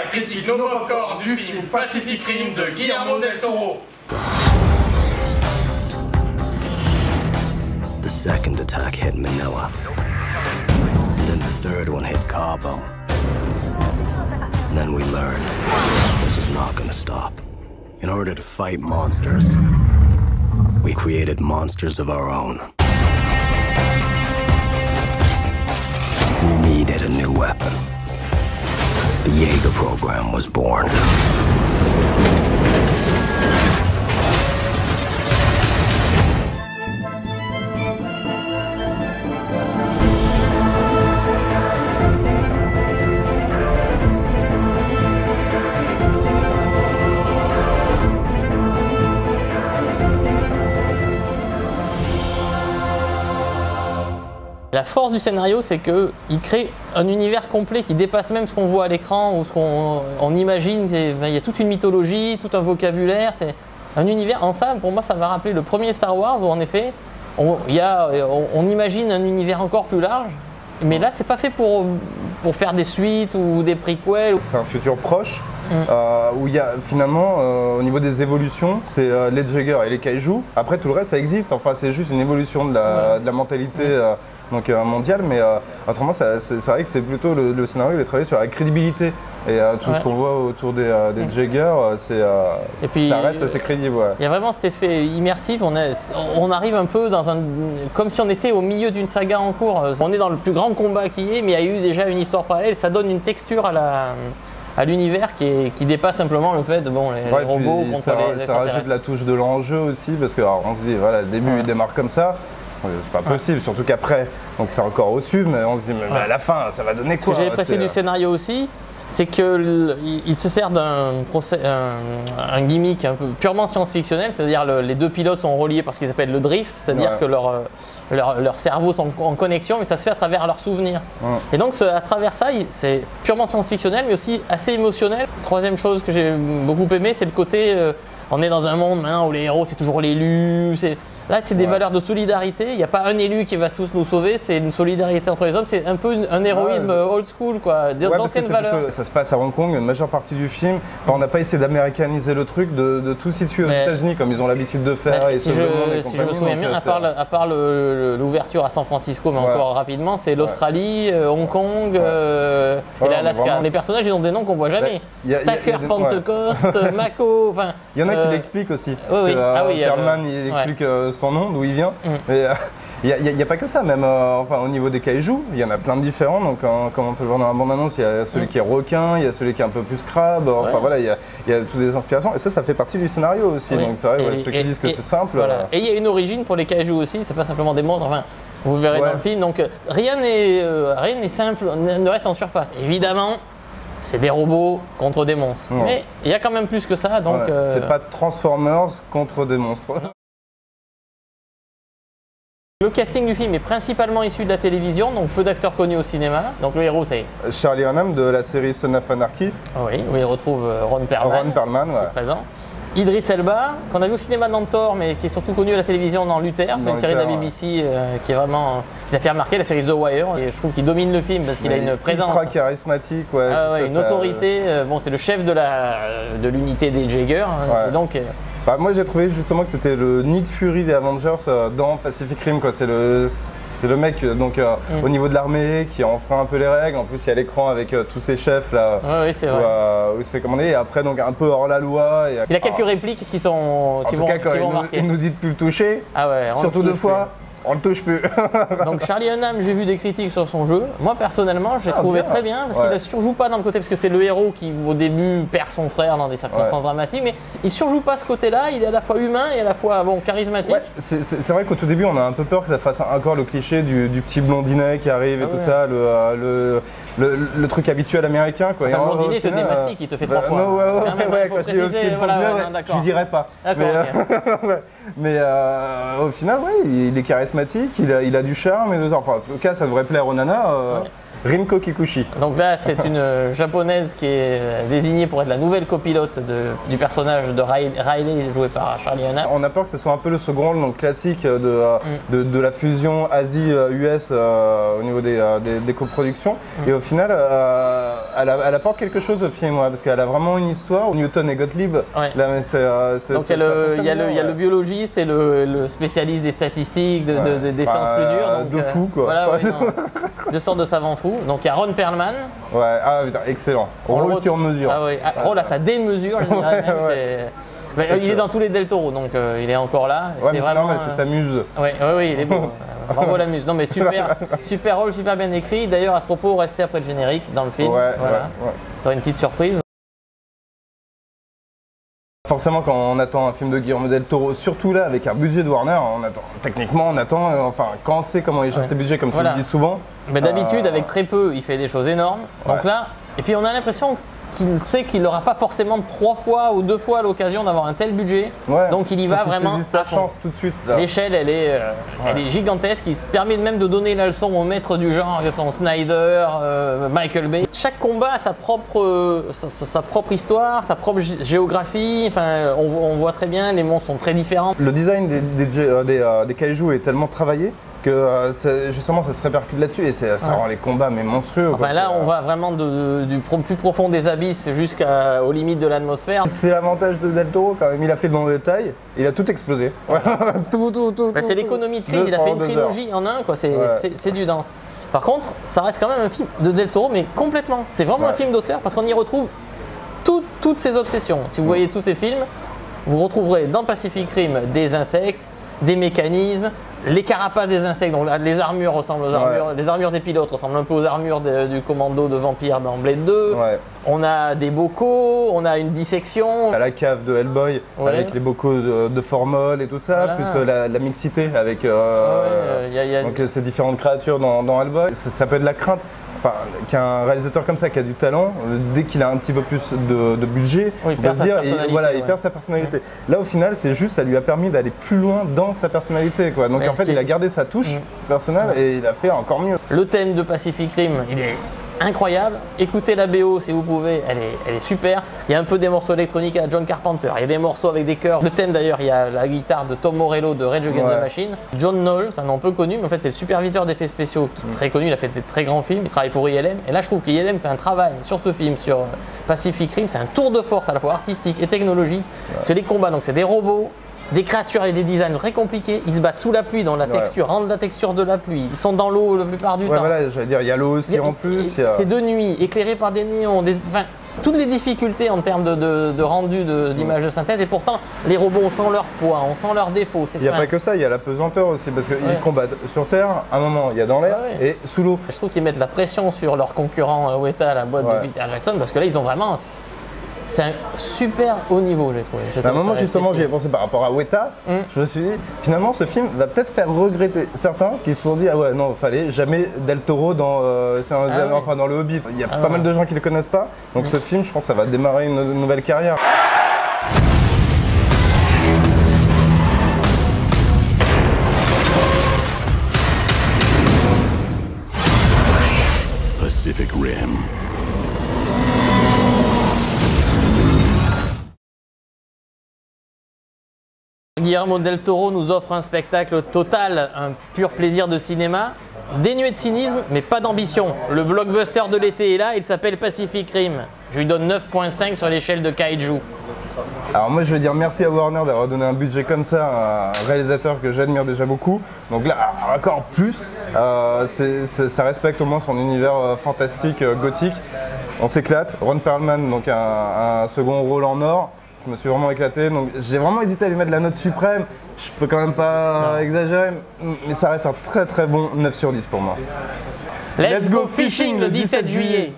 la critique no popcorn du film Pacific Rim de Guillermo del Toro. The second attack hit Manila. And then the third one hit Cabo. And then we learned this was not going to stop. In order to fight monsters, we created monsters of our own. We needed a new weapon. The Jaeger program was born. La force du scénario, c'est qu'il crée un univers complet qui dépasse même ce qu'on voit à l'écran ou ce qu'on imagine. Il y a toute une mythologie, tout un vocabulaire. C'est un univers. En ça, pour moi, ça va rappeler le premier Star Wars où, en effet, on imagine un univers encore plus large. Mais là, c'est pas fait pour faire des suites ou des prequels. C'est un futur proche où il y a finalement, au niveau des évolutions, c'est les Jaeger et les Kaiju. Après, tout le reste, ça existe. Enfin, c'est juste une évolution de la mentalité mondiale. Mais autrement, c'est vrai que c'est plutôt le scénario, il est travaillé sur la crédibilité. Et tout ce qu'on voit autour des Jaeger, ça reste assez crédible. Ouais. Il y a vraiment cet effet immersif. On arrive un peu comme si on était au milieu d'une saga en cours. On est dans le plus grand combat qui est, mais il y a eu déjà une histoire parallèle. Ça donne une texture à l'univers qui dépasse simplement le fait de les robots contre les ça rajoute la touche de l'enjeu aussi, parce qu'on se dit, voilà, le début il démarre comme ça. C'est pas possible, surtout qu'après, donc c'est encore au-dessus, mais on se dit, mais à la fin, ça va donner quoi? Ce que j'ai apprécié du scénario aussi, c'est qu'il se sert d'un gimmick un peu purement science-fictionnel, c'est-à-dire les deux pilotes sont reliés par ce qu'ils appellent le drift, c'est-à-dire que leurs cerveaux sont en connexion, mais ça se fait à travers leurs souvenirs. Et donc à travers ça, c'est purement science-fictionnel, mais aussi assez émotionnel. Troisième chose que j'ai beaucoup aimé, c'est le côté, on est dans un monde maintenant où les héros c'est toujours l'élu. Là, c'est des valeurs de solidarité. Il n'y a pas un élu qui va tous nous sauver. C'est une solidarité entre les hommes. C'est un peu un héroïsme old school, quoi. D'anciennes valeurs. Ça se passe à Hong Kong, une majeure partie du film. Enfin, on n'a pas essayé d'américaniser le truc, de tout situer aux États-Unis comme ils ont l'habitude de faire. Si je me souviens bien, à part l'ouverture à San Francisco, mais encore rapidement, c'est l'Australie, Hong Kong et l'Alaska. Les personnages, ils ont des noms qu'on ne voit jamais. Stacker, Pentecost, Mako. Il y en a qui l'expliquent aussi. Perlman, il explique son nom, d'où il vient. Mais il n'y a pas que ça, même au niveau des kaiju, il y en a plein de différents. Donc, comme on peut le voir dans la bande-annonce, il y a celui qui est requin, il y a celui qui est un peu plus crabe. Enfin voilà, il y a toutes des inspirations. Et ça fait partie du scénario aussi. Donc c'est vrai, ceux qui disent que c'est simple. Et il y a une origine pour les kaiju aussi, c'est pas simplement des monstres. Enfin, vous le verrez dans le film. Donc rien n'est simple, ne reste en surface. Évidemment, c'est des robots contre des monstres. Mais il y a quand même plus que ça. Donc c'est pas Transformers contre des monstres. Le casting du film est principalement issu de la télévision, donc peu d'acteurs connus au cinéma. Donc le héros, c'est Charlie Hunnam de la série Son of Anarchy. Oui, où il retrouve Ron Perlman, présent. Idris Elba, qu'on a vu au cinéma dans Thor, mais qui est surtout connu à la télévision dans Luther. C'est une série de la BBC qui est vraiment, qui l'a fait remarquer, la série The Wire. Et je trouve qu'il domine le film parce qu'il a une présence. Ultra charismatique, une autorité. Bon, c'est le chef de l'unité des Jaeger. Donc. Moi j'ai trouvé justement que c'était le Nick Fury des Avengers dans Pacific Rim. C'est le mec donc, au niveau de l'armée qui enfreint un peu les règles. En plus il y a l'écran avec tous ses chefs là où il se fait commander. Et après donc un peu hors la loi. Il a quelques répliques qui vont marquer. Il nous dit de plus le toucher, surtout deux fois. On le touche plus. Donc Charlie Hunnam, j'ai vu des critiques sur son jeu. Moi personnellement, j'ai trouvé très bien parce qu'il ne surjoue pas dans le côté, parce que c'est le héros qui au début perd son frère dans des circonstances dramatiques, mais il surjoue pas ce côté-là. Il est à la fois humain et à la fois charismatique. C'est vrai qu'au tout début, on a un peu peur que ça fasse encore le cliché du petit blondinet qui arrive et tout ça, le truc habituel américain. Enfin, le blondinet te démastique, il te fait 3 fois. Quand je dis le petit blondinet, je dirais pas. Mais au final, il est charismatique, il a du charme, enfin en tout cas ça devrait plaire aux nanas. Rinko Kikuchi. Donc là, c'est une japonaise qui est désignée pour être la nouvelle copilote du personnage de Riley, joué par Charlie Hunnam. On a peur que ce soit un peu le second rôle donc classique de la fusion Asie-US au niveau des coproductions. Et au final, elle apporte quelque chose au film, parce qu'elle a vraiment une histoire. Newton et Gottlieb, Ouais. là, mais Donc il y a le biologiste et le spécialiste des statistiques, des sciences plus dures. Donc, de fou quoi. Voilà, deux sortes de savants fous. Donc il y a Ron Perlman. Ouais, ah putain, excellent. Rôle sur mesure. Ah ouais, rôle à sa démesure, je dirais même. Il est dans tous les Del Toro, donc il est encore là. Ouais, mais c'est normal, c'est sa muse. Oui, il est beau. Bravo la muse. Non mais super rôle, super bien écrit. D'ailleurs à ce propos, restez après le générique dans le film. Ouais. Tu auras une petite surprise. Forcément, quand on attend un film de Guillermo del Toro, surtout là avec un budget de Warner, on attend, quand on sait comment il gère ses budgets, comme tu le dis souvent. Mais d'habitude, avec très peu, il fait des choses énormes. Donc là, et puis on a l'impression qu'il sait qu'il n'aura pas forcément 3 fois ou 2 fois l'occasion d'avoir un tel budget. Donc il y va vraiment. Il saisit sa chance tout de suite. L'échelle, elle est gigantesque. Il se permet même de donner la leçon aux maîtres du genre, que sont Snyder, Michael Bay. Chaque combat a sa propre histoire, sa propre géographie. Enfin, on voit très bien, les monstres sont très différents. Le design des kaiju est tellement travaillé que justement ça se répercute là-dessus et ça rend les combats mais monstrueux. Enfin, là on va vraiment du plus profond des abysses jusqu'aux limites de l'atmosphère. C'est l'avantage de Del Toro quand même, il a fait dans le détail, il a tout explosé. Tout. C'est l'économie de crise, il a fait une trilogie en un, quoi. C'est du dense. Par contre, ça reste quand même un film de Del Toro, mais complètement. C'est vraiment un film d'auteur parce qu'on y retrouve toutes ses obsessions. Si vous voyez tous ces films, vous retrouverez dans Pacific Rim des insectes, des mécanismes, les carapaces des insectes, donc les armures ressemblent aux armures, les armures des pilotes ressemblent un peu aux armures du commando de vampires dans Blade 2. On a des bocaux, on a une dissection. À la cave de Hellboy avec les bocaux de formol et tout ça, plus la mixité avec donc ces différentes créatures dans Hellboy. Ça peut être de la crainte. Enfin, qu'un réalisateur comme ça qui a du talent, dès qu'il a un petit peu plus de budget, il peut se dire, il perd sa personnalité. Là au final, c'est juste, ça lui a permis d'aller plus loin dans sa personnalité, quoi. Donc en fait, il a gardé sa touche personnelle et il a fait encore mieux. Le thème de Pacific Rim, il est incroyable. Écoutez la BO si vous pouvez, elle est super. Il y a un peu des morceaux électroniques à la John Carpenter, il y a des morceaux avec des chœurs. Le thème d'ailleurs, il y a la guitare de Tom Morello de Rage Against the Machine. John Knoll, c'est un nom peu connu, mais en fait c'est le superviseur d'effets spéciaux qui est très connu, il a fait des très grands films, il travaille pour ILM. Et là je trouve qu'ILM fait un travail sur ce film, sur Pacific Rim, c'est un tour de force à la fois artistique et technologique. Parce que les combats, donc c'est des robots, des créatures avec des designs très compliqués, ils se battent sous la pluie, dans la texture, rendent la texture de la pluie, ils sont dans l'eau la plupart du temps. Voilà, j'allais dire, il y a l'eau aussi en plus. C'est de nuit, éclairé par des néons, toutes les difficultés en termes de rendu d'image de synthèse, et pourtant les robots, on sent leur poids, on sent leurs défauts. Il n'y a pas que ça, il y a la pesanteur aussi, parce qu'ils combattent sur Terre, à un moment il y a dans l'air et sous l'eau. Je trouve qu'ils mettent la pression sur leur concurrent Weta, la boîte de Peter Jackson, parce que là ils ont vraiment... C'est un super haut niveau, j'ai trouvé. À un moment, justement, j'y ai pensé par rapport à Weta. Je me suis dit, finalement, ce film va peut-être faire regretter certains qui se sont dit, ah ouais, non, fallait jamais Del Toro dans le Hobbit. Il y a pas mal de gens qui le connaissent pas. Donc ce film, je pense, ça va démarrer une nouvelle carrière. Pacific Rim. Guillermo del Toro nous offre un spectacle total, un pur plaisir de cinéma, dénué de cynisme, mais pas d'ambition. Le blockbuster de l'été est là, il s'appelle Pacific Rim. Je lui donne 9.5 sur l'échelle de Kaiju. Alors moi je veux dire merci à Warner d'avoir donné un budget comme ça à un réalisateur que j'admire déjà beaucoup. Donc là encore plus, ça respecte au moins son univers fantastique, gothique. On s'éclate. Ron Perlman, donc un second rôle en or. Je me suis vraiment éclaté, donc j'ai vraiment hésité à lui mettre la note suprême. Je peux quand même pas exagérer, mais ça reste un très très bon 9 sur 10 pour moi. Let's go fishing le 17 juillet.